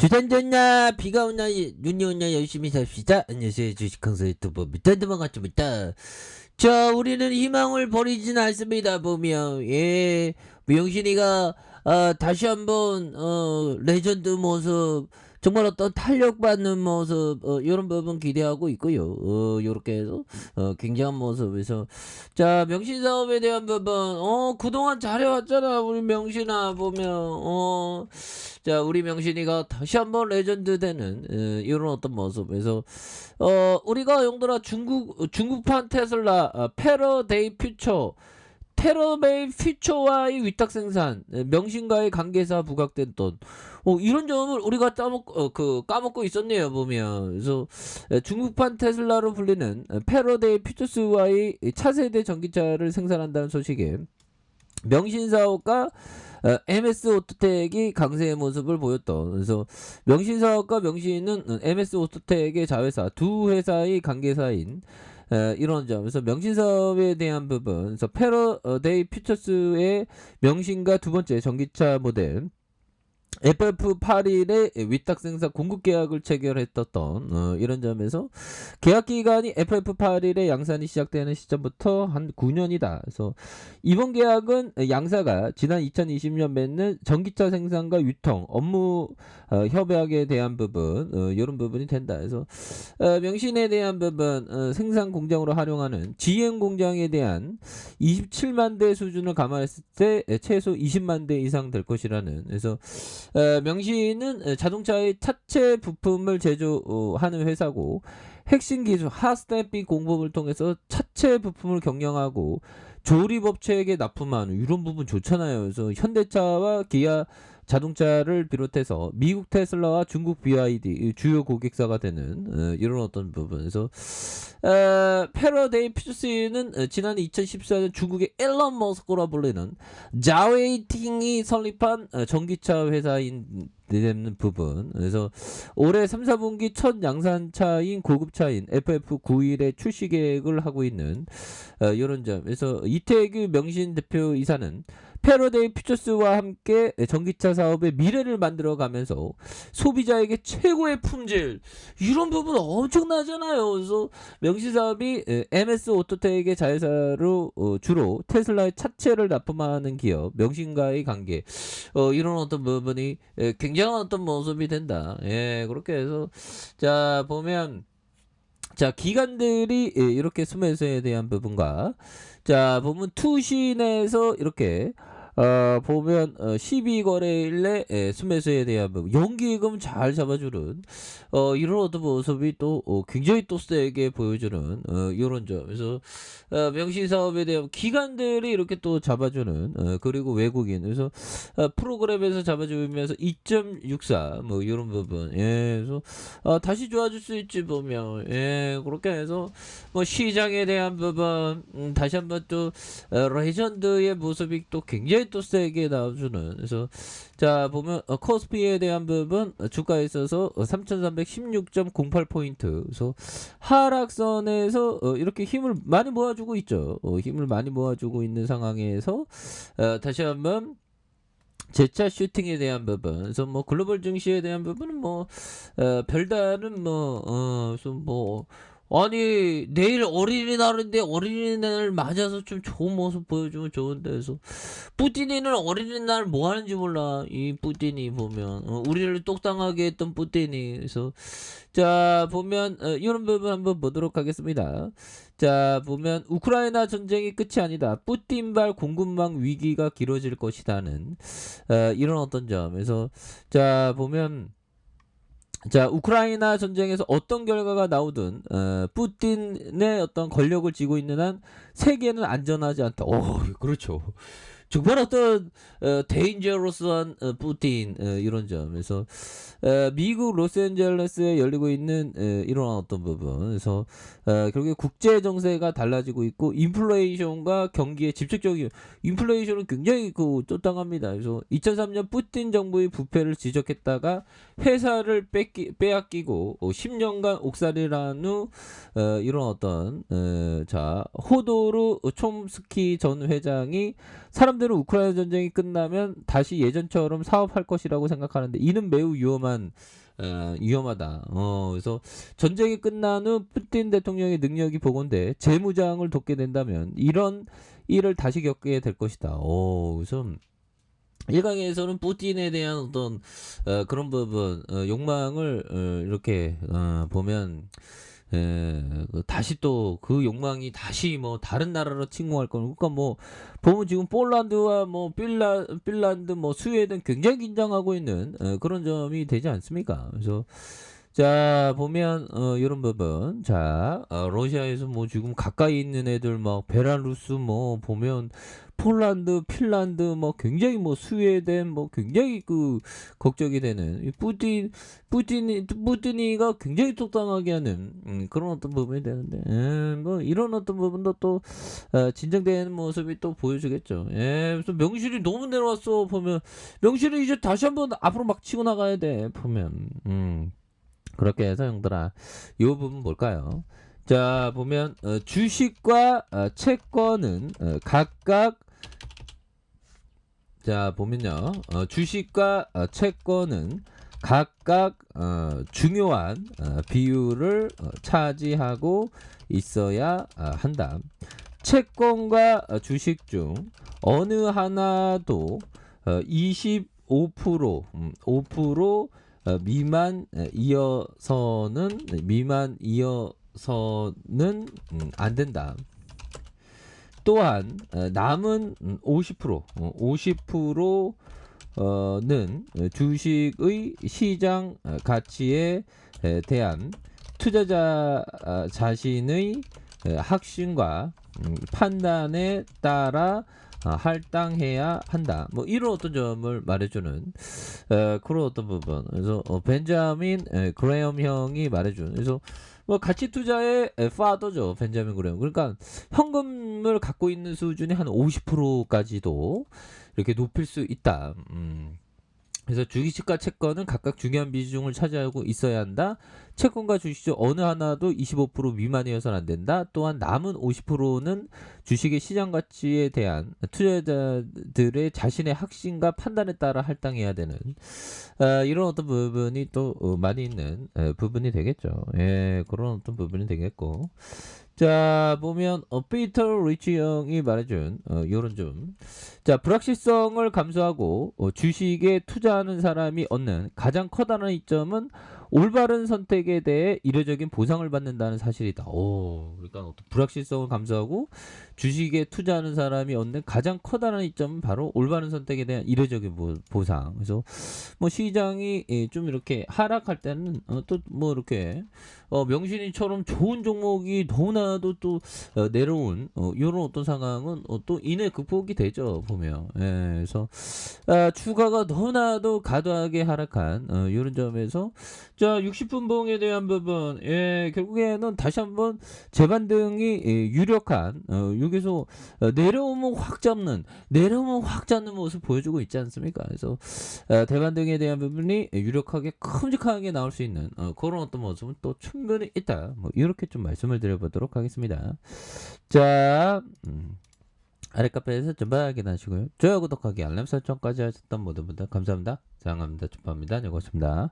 주산됐나 비가 오나 눈이 오나 열심히 삽시다. 안녕하세요, 주식강사 유튜버 밑단드만 같습니다. 자, 우리는 희망을 버리진 않습니다. 보면 명신이가 다시 한번 레전드 모습, 정말 어떤 탄력받는 모습, 이런 부분 기대하고 있고요. 요렇게 해서 굉장한 모습에서, 자, 명신 사업에 대한 부분, 그동안 잘해왔잖아 우리 명신아. 보면 자, 우리 명신이가 다시 한번 레전드 되는 이런 어떤 모습에서, 우리가 용들아 중국판 테슬라 패러데이 퓨처, 테러베이 퓨처와의 위탁 생산, 명신과의 관계사 부각된 돈, 이런 점을 우리가 까먹고 있었네요. 보면 그래서 중국판 테슬라로 불리는 패러데이 퓨처스와의 차세대 전기차를 생산한다는 소식에 명신사업과 MS 오토텍이 강세의 모습을 보였던, 그래서 명신사업과 명신은 MS 오토텍의 자회사 두 회사의 관계사인 이런 점에서 명신사업에 대한 부분, 그래서 패러데이 퓨처스의 명신과 두 번째 전기차 모델 FF81의 위탁 생산 공급 계약을 체결했던 이런 점에서 계약 기간이 FF81의 양산이 시작되는 시점부터 한 9년이다. 그래서 이번 계약은 양사가 지난 2020년 맺는 전기차 생산과 유통 업무 협약에 대한 부분, 이런 부분이 된다. 그래서 명신에 대한 부분, 생산 공장으로 활용하는 GM 공장에 대한 27만 대 수준을 감안했을 때 최소 20만 대 이상 될 것이라는. 그래서 명신은 자동차의 차체 부품을 제조하는 회사고, 핵심 기술 핫스탬핑 공법을 통해서 차체 부품을 경영하고 조립업체에게 납품하는 이런 부분 좋잖아요. 그래서 현대차와 기아 자동차를 비롯해서 미국 테슬라와 중국 BYD 주요 고객사가 되는 이런 어떤 부분에서 패러데이 퓨처스는 지난 2014년 중국의 일론 머스크라 불리는 자웨이팅이 설립한 전기차 회사인 되는 부분. 그래서 올해 3, 4분기 첫 양산차인 고급차인 FF91의 출시 계획을 하고 있는 이런 점. 그래서 이태규 명신 대표이사는 패러데이 퓨처스와 함께 전기차 사업의 미래를 만들어가면서 소비자에게 최고의 품질, 이런 부분 엄청나잖아요. 그래서 명신 사업이 MS 오토텍의 자회사로 주로 테슬라의 차체를 납품하는 기업 명신과의 관계, 이런 어떤 부분이 굉장한 어떤 모습이 된다. 그렇게 해서 자 보면, 자, 기관들이 이렇게 스매스에 대한 부분과, 자 보면 투신에서 이렇게 보면 12거래일 내 스매스에 대한 부분, 연기금 잘 잡아주는 이런 어떤 모습이 또 굉장히 또 세게 보여주는 이런 점. 그래서 명신 사업에 대한 기관들이 이렇게 또 잡아주는, 그리고 외국인, 그래서 프로그램에서 잡아주면서 2.64 뭐 이런 부분. 그래서 다시 좋아질 수 있지 보면. 그렇게 해서 뭐 시장에 대한 부분, 다시 한번 또 레전드의 모습이 또 굉장히 또 세게 나와주는. 그래서 자 보면 코스피에 대한 부분, 주가에 있어서 3316.08포인트, 그래서 하락선에서 이렇게 힘을 많이 모아주고 있죠. 힘을 많이 모아주고 있는 상황에서 다시 한번 제차 슈팅에 대한 부분, 그래서 뭐 글로벌 증시에 대한 부분은 뭐 별다른 아니 내일 어린이날인데 어린이날 맞아서 좀 좋은 모습 보여주면 좋은데. 그래서 뿌띠니는 어린이날 뭐 하는지 몰라. 이 뿌띠니 보면 우리를 똑당하게 했던 뿌띠니. 그래서 자 보면 이런 부분 한번 보도록 하겠습니다. 자 보면 우크라이나 전쟁이 끝이 아니다, 뿌틴발 공급망 위기가 길어질 것이다는 이런 어떤 점에서, 자 보면, 자 우크라이나 전쟁에서 어떤 결과가 나오든 푸틴의 어떤 권력을 쥐고 있는 한 세계는 안전하지 않다. 그렇죠. 정말 어떤 데인저러스한 푸틴, 이런 점에서 미국 로스앤젤레스에 열리고 있는 이런 어떤 부분, 그래서 결국에 국제 정세가 달라지고 있고, 인플레이션과 경기에 직접적인, 인플레이션은 굉장히 쫓당합니다. 그래서 2003년 푸틴 정부의 부패를 지적했다가 회사를 빼앗기고 10년간 옥살이란 후 이런 어떤 자 호도르 촘스키 전 회장이 사람들 사람들은 우크라이나 전쟁이 끝나면 다시 예전처럼 사업할 것이라고 생각하는데 이는 매우 위험하다. 그래서 전쟁이 끝난 후 푸틴 대통령의 능력이 복원돼 재무장을 돕게 된다면 이런 일을 다시 겪게 될 것이다. 그래서 일각에서는 푸틴에 대한 어떤 그런 부분 욕망을 이렇게 보면 다시 또 그 욕망이 다시 뭐 다른 나라로 침공할 거는 그러니까 뭐 보면 지금 폴란드와 뭐 핀란드 뭐 스웨덴 굉장히 긴장하고 있는 그런 점이 되지 않습니까? 그래서 자 보면 이런 부분 자 러시아에서 뭐 지금 가까이 있는 애들 막 베라루스 뭐 보면 폴란드, 핀란드 뭐 굉장히 뭐 스웨덴 뭐 굉장히 그 걱정이 되는 이 푸틴이가 굉장히 속상하게 하는 그런 어떤 부분이 되는데 뭐 이런 어떤 부분도 또 진정되는 모습이 또 보여주겠죠. 그래서 명실이 너무 내려왔어 보면 명실이 이제 다시 한번 앞으로 막 치고 나가야 돼 보면 그렇게 해서 형들아 이 부분 뭘까요? 자 보면 주식과 채권은 각각 자 보면요 주식과 채권은 각각 중요한 비율을 차지하고 있어야 한다. 채권과 주식 중 어느 하나도 25% 5% 미만이어서는 안 된다. 또한 남은 50%는 주식의 시장 가치에 대한 투자자 자신의 확신과 판단에 따라 할당해야 한다. 뭐 이런 어떤 점을 말해주는 그런 어떤 부분. 그래서 벤자민 그레엄 형이 말해준. 그래서 뭐 가치 투자의 파더죠. 벤자민 그레엄. 그러니까 현금을 갖고 있는 수준이 한 50%까지도 이렇게 높일 수 있다. 그래서 주식과 채권은 각각 중요한 비중을 차지하고 있어야 한다. 채권과 주식 중 어느 하나도 25% 미만이어서는 안 된다. 또한 남은 50%는 주식의 시장 가치에 대한 투자자들의 자신의 확신과 판단에 따라 할당해야 되는 이런 어떤 부분이 또 많이 있는 부분이 되겠죠. 그런 어떤 부분이 되겠고. 자 보면 피터 리치 형이 말해준 요런 좀 자 불확실성을 감수하고 주식에 투자하는 사람이 얻는 가장 커다란 이점은 올바른 선택에 대해 이례적인 보상을 받는다는 사실이다. 그러니까 어떤 불확실성을 감수하고 주식에 투자하는 사람이 얻는 가장 커다란 이점은 바로 올바른 선택에 대한 이례적인 보상. 그래서 뭐 시장이 좀 이렇게 하락할 때는 또 뭐 이렇게 명신이처럼 좋은 종목이 너무나도 또 내려온 이런 어떤 상황은 또 이내 극복이 되죠 보면. 그래서 주가가 너무나도 과도하게 하락한 이런 점에서 자 60분 봉에 대한 부분 결국에는 다시 한번 재반등이 유력한 여기서 내려오면 확 잡는 모습 보여주고 있지 않습니까? 그래서 대반등에 대한 부분이 유력하게 큼직하게 나올 수 있는 그런 어떤 모습은 또 충분히 있다. 뭐 이렇게 좀 말씀을 드려보도록 하겠습니다. 자 아래 카페에서 좀 확인하시고요. 좋아요 구독하기 알람 설정까지 하셨던 모든 분들 감사합니다. 사랑합니다. 축하합니다. 안녕히 계십니다.